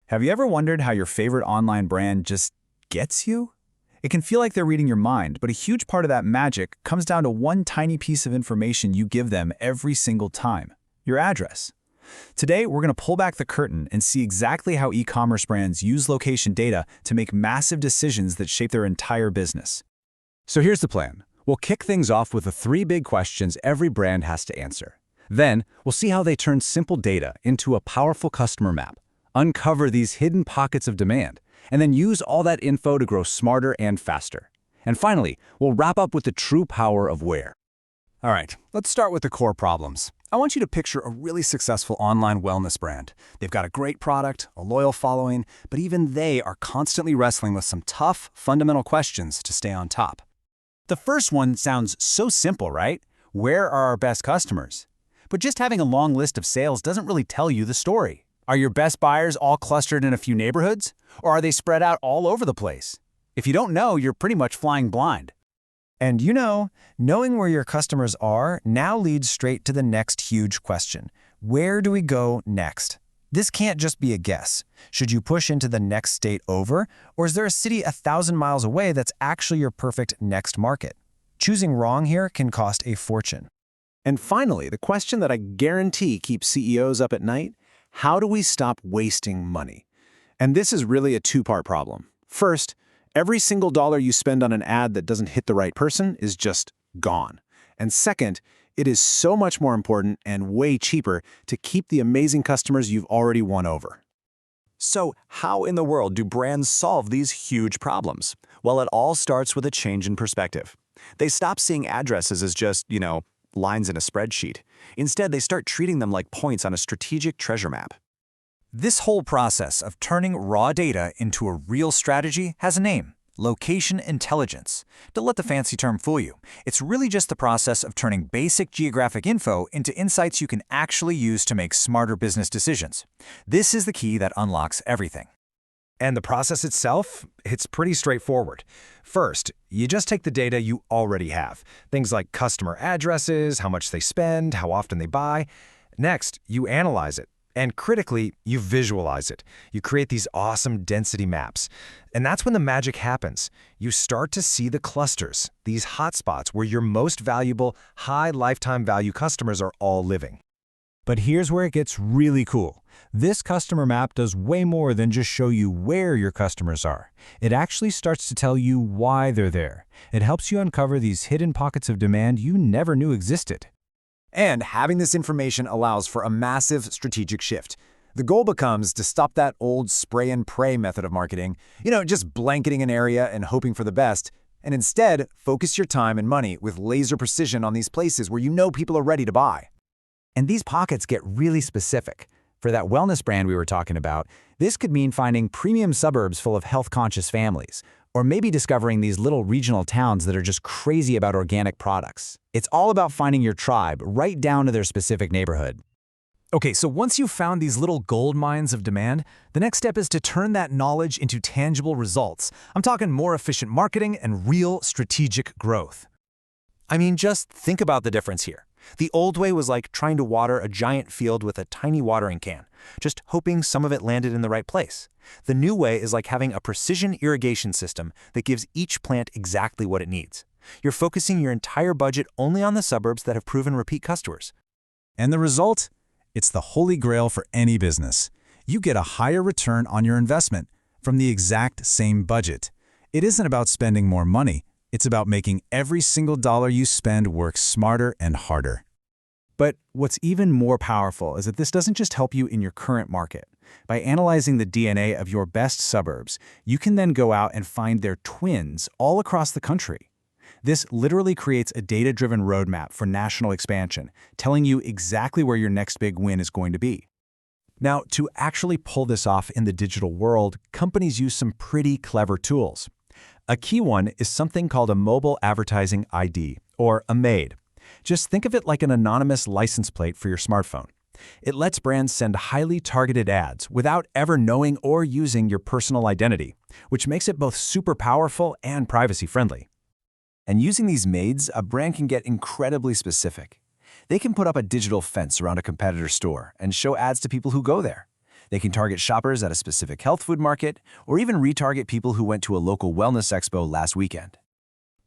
Have you ever wondered how your favorite online brand just gets you? It can feel like they're reading your mind, but a huge part of that magic comes down to one tiny piece of information you give them every single time: your address. Today, we're going to pull back the curtain and see exactly how e-commerce brands use location data to make massive decisions that shape their entire business. So here's the plan. We'll kick things off with the three big questions every brand has to answer. Then, we'll see how they turn simple data into a powerful customer map, uncover these hidden pockets of demand, and then use all that info to grow smarter and faster. And finally, we'll wrap up with the true power of where. All right, let's start with the core problems. I want you to picture a really successful online wellness brand. They've got a great product, a loyal following, but even they are constantly wrestling with some tough, fundamental questions to stay on top. The first one sounds so simple, right? Where are our best customers? But just having a long list of sales doesn't really tell you the story. Are your best buyers all clustered in a few neighborhoods? Or are they spread out all over the place? If you don't know, you're pretty much flying blind. And knowing where your customers are now leads straight to the next huge question. Where do we go next? This can't just be a guess. Should you push into the next state over, or is there a city 1,000 miles away that's actually your perfect next market? Choosing wrong here can cost a fortune. And finally, the question that I guarantee keeps CEOs up at night: how do we stop wasting money? And this is really a two-part problem. First, every single dollar you spend on an ad that doesn't hit the right person is just gone. And second, it is so much more important and way cheaper to keep the amazing customers you've already won over. So, how in the world do brands solve these huge problems? Well, it all starts with a change in perspective. They stop seeing addresses as just, lines in a spreadsheet. Instead, they start treating them like points on a strategic treasure map. This whole process of turning raw data into a real strategy has a name: location intelligence. Don't let the fancy term fool you. It's really just the process of turning basic geographic info into insights you can actually use to make smarter business decisions. This is the key that unlocks everything. And the process itself? It's pretty straightforward. First, you just take the data you already have. Things like customer addresses, how much they spend, how often they buy. Next, you analyze it. And critically, you visualize it. You create these awesome density maps. And that's when the magic happens. You start to see the clusters, these hotspots where your most valuable, high lifetime value customers are all living. But here's where it gets really cool. This customer map does way more than just show you where your customers are. It actually starts to tell you why they're there. It helps you uncover these hidden pockets of demand you never knew existed. And having this information allows for a massive strategic shift. The goal becomes to stop that old spray and pray method of marketing, just blanketing an area and hoping for the best, and instead focus your time and money with laser precision on these places where you know people are ready to buy. And these pockets get really specific. For that wellness brand we were talking about, this could mean finding premium suburbs full of health-conscious families, or maybe discovering these little regional towns that are just crazy about organic products. It's all about finding your tribe right down to their specific neighborhood. Okay, so once you've found these little gold mines of demand, the next step is to turn that knowledge into tangible results. I'm talking more efficient marketing and real strategic growth. I mean, just think about the difference here. The old way was like trying to water a giant field with a tiny watering can, just hoping some of it landed in the right place. The new way is like having a precision irrigation system that gives each plant exactly what it needs. You're focusing your entire budget only on the suburbs that have proven repeat customers. And the result? It's the holy grail for any business. You get a higher return on your investment from the exact same budget. It isn't about spending more money. It's about making every single dollar you spend work smarter and harder. But what's even more powerful is that this doesn't just help you in your current market. By analyzing the DNA of your best suburbs, you can then go out and find their twins all across the country. This literally creates a data-driven roadmap for national expansion, telling you exactly where your next big win is going to be. Now, to actually pull this off in the digital world, companies use some pretty clever tools. A key one is something called a Mobile Advertising ID, or a MAID. Just think of it like an anonymous license plate for your smartphone. It lets brands send highly targeted ads without ever knowing or using your personal identity, which makes it both super powerful and privacy-friendly. And using these MAIDs, a brand can get incredibly specific. They can put up a digital fence around a competitor's store and show ads to people who go there. They can target shoppers at a specific health food market, or even retarget people who went to a local wellness expo last weekend.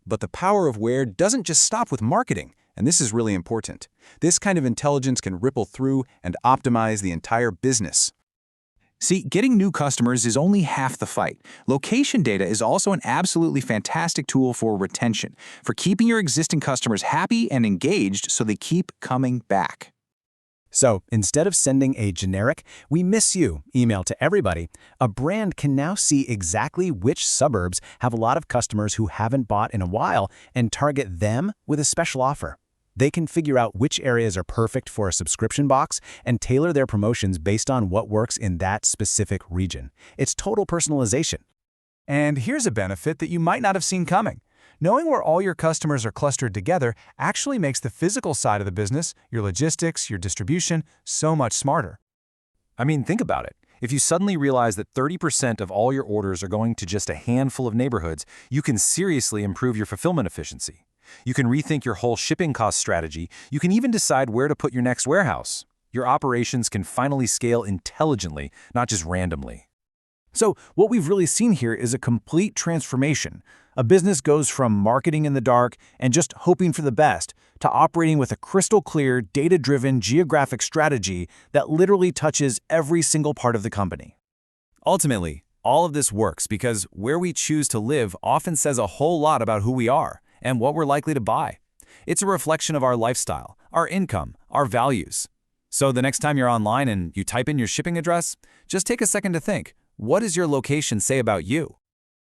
But the power of Where doesn't just stop with marketing, and this is really important. This kind of intelligence can ripple through and optimize the entire business. See, getting new customers is only half the fight. Location data is also an absolutely fantastic tool for retention, for keeping your existing customers happy and engaged so they keep coming back. So, instead of sending a generic "we miss you" email to everybody, a brand can now see exactly which suburbs have a lot of customers who haven't bought in a while and target them with a special offer. They can figure out which areas are perfect for a subscription box and tailor their promotions based on what works in that specific region. It's total personalization. And here's a benefit that you might not have seen coming. Knowing where all your customers are clustered together actually makes the physical side of the business, your logistics, your distribution, so much smarter. I mean, think about it. If you suddenly realize that 30% of all your orders are going to just a handful of neighborhoods, you can seriously improve your fulfillment efficiency. You can rethink your whole shipping cost strategy. You can even decide where to put your next warehouse. Your operations can finally scale intelligently, not just randomly. So what we've really seen here is a complete transformation. A business goes from marketing in the dark and just hoping for the best to operating with a crystal clear, data-driven geographic strategy that literally touches every single part of the company. Ultimately, all of this works because where we choose to live often says a whole lot about who we are and what we're likely to buy. It's a reflection of our lifestyle, our income, our values. So the next time you're online and you type in your shipping address, just take a second to think, what does your location say about you?